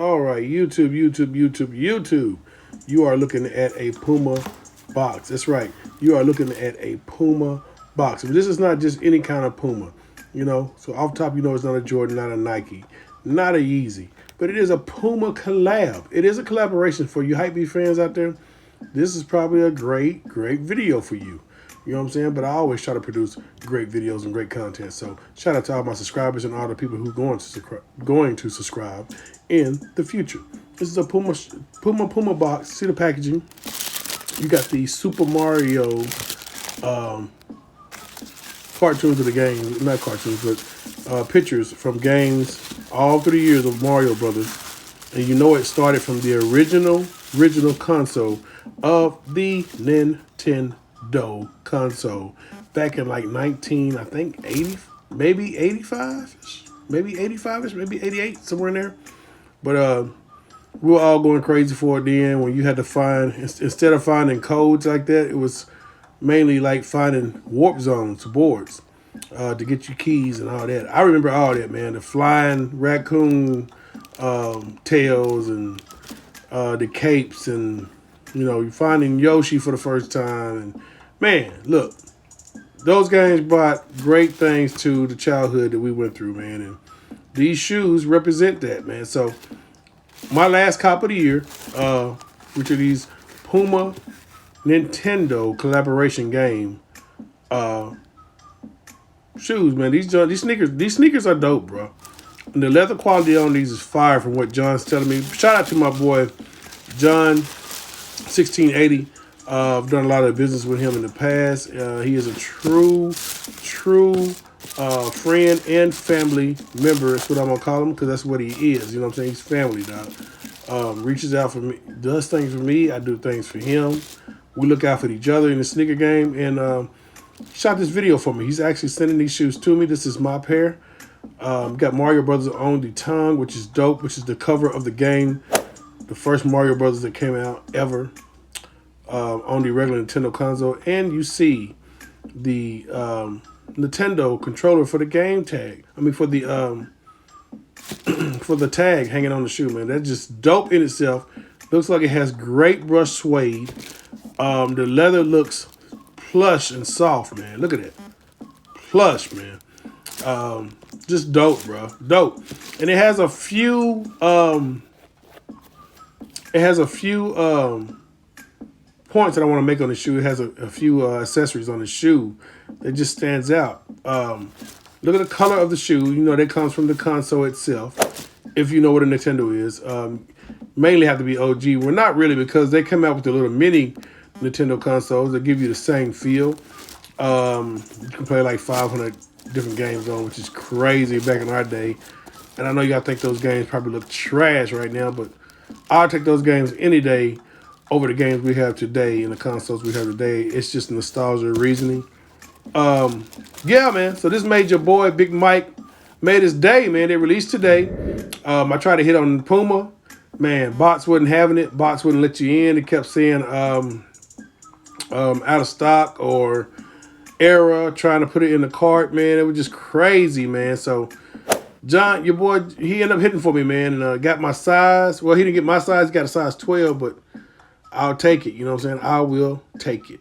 All right, YouTube. You are looking at a Puma box. That's right. You are looking at a Puma box. But this is not just any kind of Puma, you know. So off top, you know it's not a Jordan, not a Nike, not a Yeezy, but it is a Puma collab. It is a collaboration for you hypebeast fans out there. This is probably a great video for you. You know what I'm saying? But I always try to produce great videos and great content. So shout out to all my subscribers and all the people who are going to subscribe in the future. This is a Puma box. See the packaging? You got the Super Mario cartoons of the game, not cartoons, but pictures from games all through the years of Mario Brothers. And you know it started from the original console of the Nintendo console back in like 80, maybe 85-ish, maybe 85-ish, maybe 88, somewhere in there. But we were all going crazy for it then when you had to find, instead of finding codes like that, it was mainly like finding warp zones, boards, to get your keys and all that. I remember all that, man. The flying raccoon tails and the capes, and you know, you're finding Yoshi for the first time. And man, look, those games brought great things to the childhood that we went through, man. And these shoes represent that, man. So my last cop of the year, which are these Puma Nintendo collaboration game shoes, man. These sneakers are dope, bro. And the leather quality on these is fire from what John's telling me. Shout out to my boy John 1680. I've done a lot of business with him in the past. He is a true friend and family member. That's what I'm gonna call him, because that's what he is. You know what I'm saying? He's family, dog. Reaches out for me, does things for me. I do things for him. We look out for each other in the sneaker game. And shot this video for me. He's actually sending these shoes to me. This is my pair. Got Mario Brothers on the tongue, which is dope, which is the cover of the game. The first Mario Brothers that came out ever on the regular Nintendo console. And you see the Nintendo controller for the game tag. I mean, for the for the tag hanging on the shoe, man. That's just dope in itself. Looks like it has great brush suede. The leather looks plush and soft, man. Look at it. Plush, man. Just dope, bro. Dope. And it has a few points that I want to make on the shoe. It has a few accessories on the shoe that just stands out. Look at the color of the shoe. You know that comes from the console itself. If you know what a Nintendo is, mainly have to be OG. Well, not really, because they come out with the little mini Nintendo consoles that give you the same feel. You can play like 500 different games on, which is crazy back in our day. And I know y'all think those games probably look trash right now, but I'll take those games any day over the games we have today and the consoles we have today. It's just nostalgia reasoning. Yeah, man. So this made your boy Big Mike made his day, man. They released today. I tried to hit on Puma. Man, bots wasn't having it. Bots wouldn't let you in. It kept saying out of stock or error, trying to put it in the cart, man. It was just crazy, man. So John, your boy, he ended up hitting for me, man, and got my size. Well, he didn't get my size. He got a size 12, but I'll take it. You know what I'm saying? I will take it.